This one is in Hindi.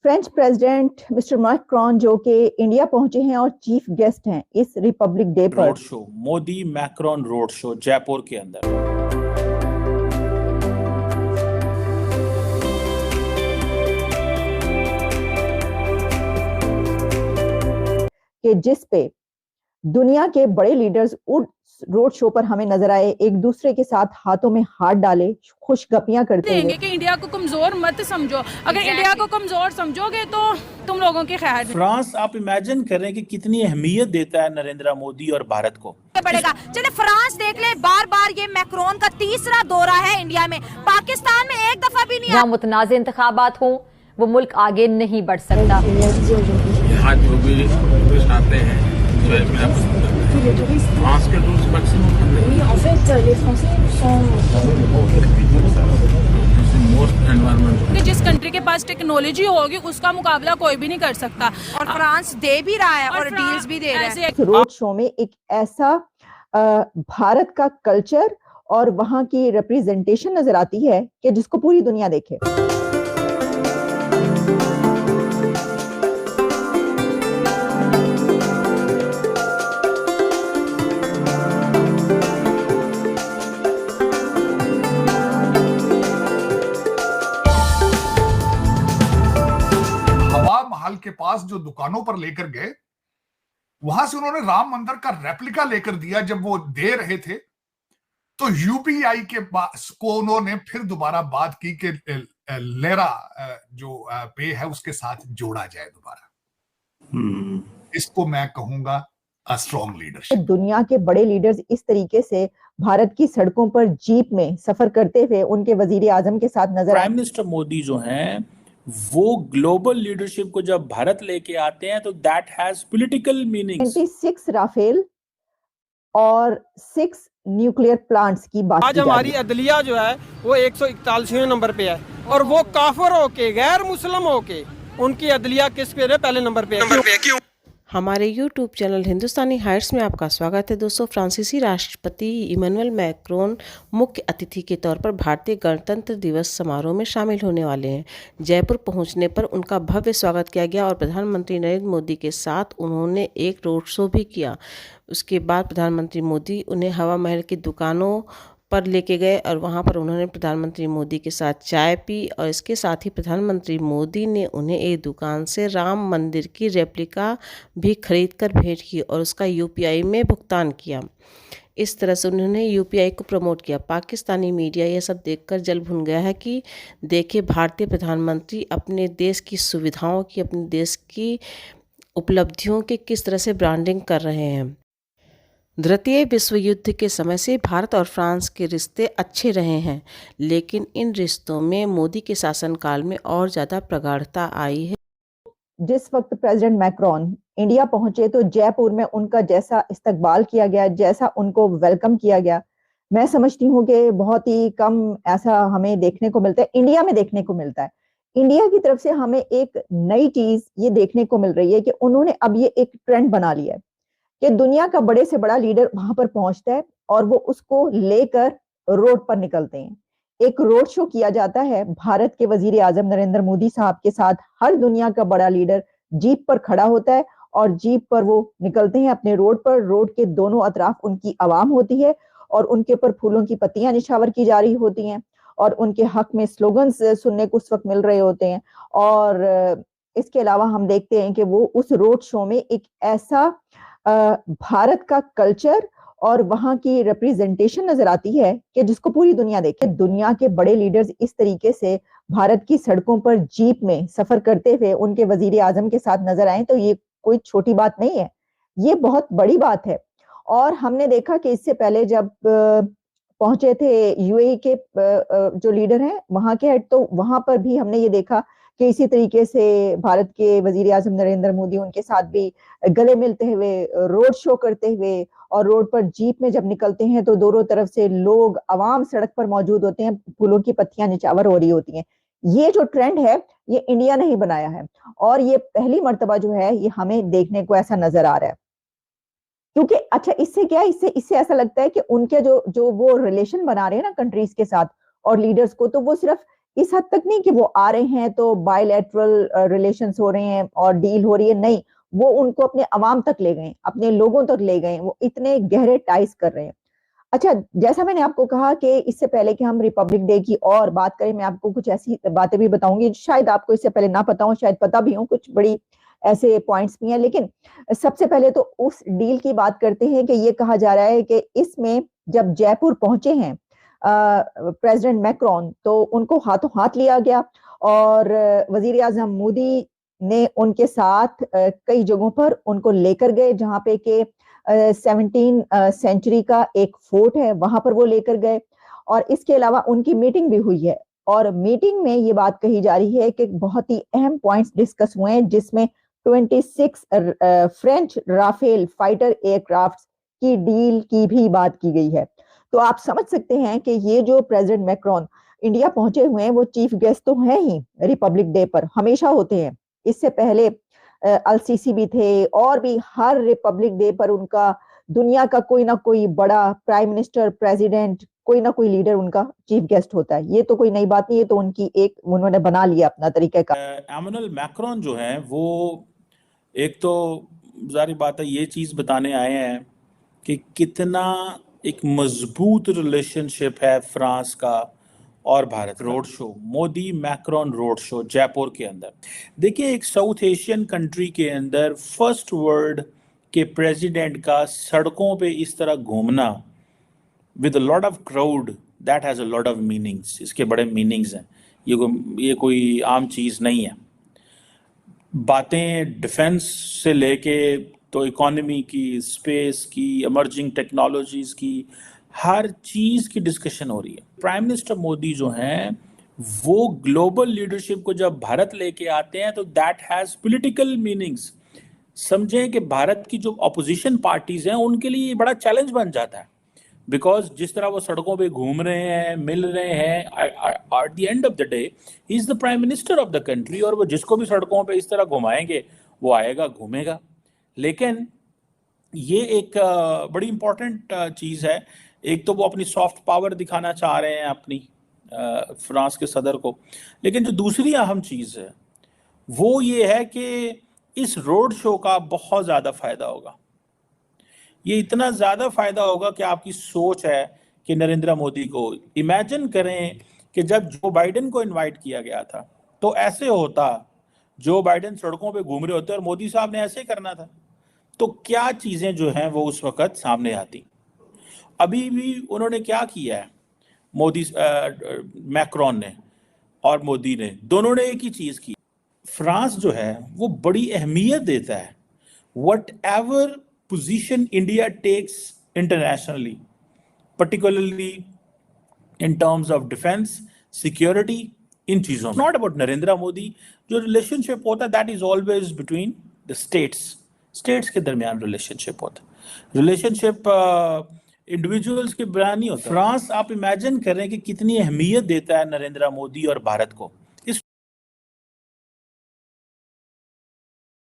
फ्रेंच प्रेसिडेंट मिस्टर मैक्रोन जो कि इंडिया पहुंचे हैं और चीफ गेस्ट हैं इस रिपब्लिक डे पर। Road show, Modi Macron road show Jaipur के अंदर। कि जिस पे दुनिया के बड़े लीडर्स उस रोड शो पर हमें नजर आए, एक दूसरे के साथ हाथों में हाथ डाले, खुशगपियां करते हुए। कि इंडिया को कमजोर मत समझो, अगर इंडिया को कमजोर समझोगे तो तुम लोगों की खैर। फ्रांस, आप इमेजिन करें कि कितनी अहमियत देता है नरेंद्र मोदी और भारत को। पड़ेगा। चले फ्रांस देख ले, बार बार ये मैक्रोन का तीसरा दौरा है इंडिया में। पाकिस्तान में एक दफा भी नहीं। जहाँ मुतनाज़ इंतखाबात हो वो मुल्क आगे नहीं बढ़ सकता। आज जो भी टूरिस्ट आते हैं फ्रांस के टूरिस्ट मैक्सिमम जिस कंट्री के पास टेक्नोलॉजी होगी उसका मुकाबला कोई भी नहीं कर सकता, और फ्रांस दे भी रहा है और डील्स भी दे रहा है। रोड शो में एक ऐसा भारत का कल्चर और वहां की रिप्रेजेंटेशन नजर आती है कि जिसको पूरी दुनिया देखे। के पास जो दुकानों पर लेकर गए, वहां से उन्होंने राम मंदिर का रेप्लिका लेकर दिया। जब वो दे रहे थे तो यूपीआई के को उन्होंने फिर दोबारा बात की कि लेरा जो पे है उसके साथ जोड़ा जाए दोबारा। इसको मैं कहूंगा स्ट्रॉन्ग लीडरशिप। दुनिया के बड़े लीडर्स इस तरीके से भारत की सड़कों पर जीप में सफर करते हुए उनके वजीर आजम के साथ नजर आए। प्राइम मिनिस्टर मोदी जो हैं वो ग्लोबल लीडरशिप को जब भारत लेके आते हैं तो that has political meaning. 26 Rafale और 6 न्यूक्लियर प्लांट्स की बात। आज हमारी अदलिया जो है वो 141वें नंबर पे है और वो काफिर होके, गैर मुस्लिम होके, उनकी अदलिया किस पे है? पहले नंबर पे है। क्यों? हमारे YouTube चैनल हिंदुस्तानी हाइट्स में आपका स्वागत है दोस्तों। फ्रांसीसी राष्ट्रपति इमैनुअल मैक्रोन मुख्य अतिथि के तौर पर भारतीय गणतंत्र दिवस समारोह में शामिल होने वाले हैं। जयपुर पहुंचने पर उनका भव्य स्वागत किया गया और प्रधानमंत्री नरेंद्र मोदी के साथ उन्होंने एक रोड शो भी किया। उसके बाद प्रधानमंत्री मोदी उन्हें हवा महल की दुकानों पर लेके गए और वहाँ पर उन्होंने प्रधानमंत्री मोदी के साथ चाय पी और इसके साथ ही प्रधानमंत्री मोदी ने उन्हें एक दुकान से राम मंदिर की रेप्लिका भी खरीद कर भेंट की और उसका यूपीआई में भुगतान किया। इस तरह से उन्होंने यूपीआई को प्रमोट किया। पाकिस्तानी मीडिया यह सब देखकर जल भुन गया है कि देखिए भारतीय प्रधानमंत्री अपने देश की सुविधाओं की, अपने देश की उपलब्धियों की किस तरह से ब्रांडिंग कर रहे हैं। द्वितीय विश्व युद्ध के समय से भारत और फ्रांस के रिश्ते अच्छे रहे हैं, लेकिन इन रिश्तों में मोदी के शासनकाल में और ज़्यादा प्रगाढ़ता आई है। जिस वक्त प्रेसिडेंट मैक्रोन इंडिया पहुंचे तो जयपुर में उनका जैसा इस्तकबाल किया गया, जैसा उनको वेलकम किया गया, मैं समझती हूँ कि बहुत ही कम ऐसा हमें देखने को मिलता है, इंडिया में देखने को मिलता है। इंडिया की तरफ से हमें एक नई चीज ये देखने को मिल रही है कि उन्होंने अब ये एक ट्रेंड बना लिया है कि दुनिया का बड़े से बड़ा लीडर वहां पर पहुंचता है और वो उसको लेकर रोड पर निकलते हैं। एक रोड शो किया जाता है भारत के वजीर आजम नरेंद्र मोदी साहब के साथ। हर दुनिया का बड़ा लीडर जीप पर खड़ा होता है और जीप पर वो निकलते हैं अपने रोड पर। रोड के दोनों अतराफ उनकी आवाम होती है और उनके ऊपर फूलों की पत्तियां निछावर की जा रही होती हैं और उनके हक में स्लोगन्स सुनने को उस वक्त मिल रहे होते हैं। और इसके अलावा हम देखते हैं कि वो उस रोड शो में एक ऐसा भारत का कल्चर और वहां की रिप्रेजेंटेशन नजर आती है कि जिसको पूरी दुनिया देखे। दुनिया के बड़े लीडर्स इस तरीके से भारत की सड़कों पर जीप में सफर करते हुए उनके वजीर आजम के साथ नजर आए तो ये कोई छोटी बात नहीं है, ये बहुत बड़ी बात है। और हमने देखा कि इससे पहले जब पहुंचे थे यूएई के जो लीडर हैं वहां के हेड, तो वहां पर भी हमने ये देखा कि इसी तरीके से भारत के वजीर आजम नरेंद्र मोदी उनके साथ भी गले मिलते हुए, रोड शो करते हुए, और रोड पर जीप में जब निकलते हैं तो दोनों तरफ से लोग, आवाम सड़क पर मौजूद होते हैं, फूलों की पत्तियां निछावर हो रही होती हैं। ये जो ट्रेंड है ये इंडिया ने ही बनाया है और ये पहली मर्तबा जो है ये हमें देखने को ऐसा नजर आ रहा है। क्योंकि अच्छा इससे क्या है, इससे ऐसा लगता है कि उनके जो वो रिलेशन बना रहे हैं ना कंट्रीज के साथ और लीडर्स को, तो वो सिर्फ इस हद तक नहीं कि वो आ रहे हैं तो बायलैटरल रिलेशंस हो रहे हैं और डील हो रही है, नहीं, वो उनको अपने अवाम तक ले गए, अपने लोगों तक ले गए, वो इतने गहरे टाइज कर रहे हैं। अच्छा, जैसा मैंने आपको कहा कि इससे पहले कि हम रिपब्लिक डे की और बात करें, मैं आपको कुछ ऐसी बातें भी बताऊंगी शायद आपको इससे पहले ना पता हो, शायद पता भी हो, कुछ बड़ी ऐसे पॉइंट्स भी हैं। लेकिन सबसे पहले तो उस डील की बात करते हैं कि ये कहा जा रहा है कि इसमें जब जयपुर पहुंचे हैं प्रेसिडेंट मैक्रोन, तो उनको हाथों हाथ लिया गया और वजीर आजम मोदी ने उनके साथ कई जगहों पर उनको लेकर गए, जहां पे के 17 सेंचुरी का एक फोर्ट है, वहां पर वो लेकर गए। और इसके अलावा उनकी मीटिंग भी हुई है और मीटिंग में ये बात कही जा रही है कि बहुत ही अहम पॉइंट्स डिस्कस हुए हैं, जिसमें 26 फ्रेंच राफेल फाइटर एयरक्राफ्ट की डील की भी बात की गई है। तो आप समझ सकते हैं कि ये जो प्रेसिडेंट मैक्रोन इंडिया पहुंचे हुए हैं वो चीफ गेस्ट तो हैं ही, रिपब्लिक डे पर हमेशा होते हैं। इससे पहले अल-सीसी भी थे और भी हर रिपब्लिक डे पर उनका दुनिया का कोई ना कोई बड़ा प्राइम मिनिस्टर, प्रेसिडेंट, कोई ना कोई लीडर उनका चीफ गेस्ट होता है। ये तो कोई नई बात नहीं, ये तो उनकी एक उन्होंने बना लिया अपना तरीका का। एमैनुअल मैक्रोन जो है वो एक तो जारी बात है ये चीज बताने आए हैं कि कितना एक मजबूत रिलेशनशिप है फ्रांस का और Bharat. Road show, Modi Macron road show Jaipur के अंदर, देखिए एक साउथ एशियन कंट्री के अंदर फर्स्ट वर्ल्ड के प्रेसिडेंट का सड़कों पे इस तरह घूमना with a lot of crowd, that has a lot of meanings. इसके बड़े मीनिंग्स हैं, ये कोई आम चीज नहीं है। बातें डिफेंस से लेके तो इकोनॉमी की, स्पेस की, इमर्जिंग टेक्नोलॉजीज की, हर चीज की डिस्कशन हो रही है। प्राइम मिनिस्टर मोदी जो हैं वो ग्लोबल लीडरशिप को जब भारत लेके आते हैं तो दैट हैज पॉलिटिकल मीनिंग्स। समझें कि भारत की जो अपोजिशन पार्टीज हैं उनके लिए ये बड़ा चैलेंज बन जाता है, बिकॉज जिस तरह वो सड़कों पे घूम रहे हैं, मिल रहे हैं, at the end of the day he is the prime minister of the country, और वो जिसको भी सड़कों पे इस तरह घुमाएंगे वो आएगा, घूमेगा। लेकिन ये एक बड़ी इंपॉर्टेंट चीज है। एक तो वो अपनी सॉफ्ट पावर दिखाना चाह रहे हैं अपनी फ्रांस के सदर को, लेकिन जो दूसरी अहम चीज है वो ये है कि इस रोड शो का बहुत ज्यादा फायदा होगा। ये इतना ज्यादा फायदा होगा कि आपकी सोच है कि नरेंद्र मोदी को, इमेजिन करें कि जब जो बाइडेन को इनवाइट किया गया था तो ऐसे होता, जो बाइडेन सड़कों पे घूम रहे होते और मोदी साहब ने ऐसे करना था, तो क्या चीजें जो हैं वो उस वक्त सामने आती। अभी भी उन्होंने क्या किया है, मोदी मैक्रोन ने और मोदी ने, दोनों ने एक ही चीज की। फ्रांस जो है वो बड़ी अहमियत देता है what ever position India takes internationally, particularly in terms of defense, security, इन चीजों में। Not about नरेंद्र मोदी, जो रिलेशनशिप होता है that is always between the states के दरमियान रिलेशनशिप होता है। रिलेशनशिप इंडिविजुअल्स के बयान नहीं होता। फ्रांस आप इमेजिन करें कि कितनी अहमियत देता है नरेंद्र मोदी और भारत को।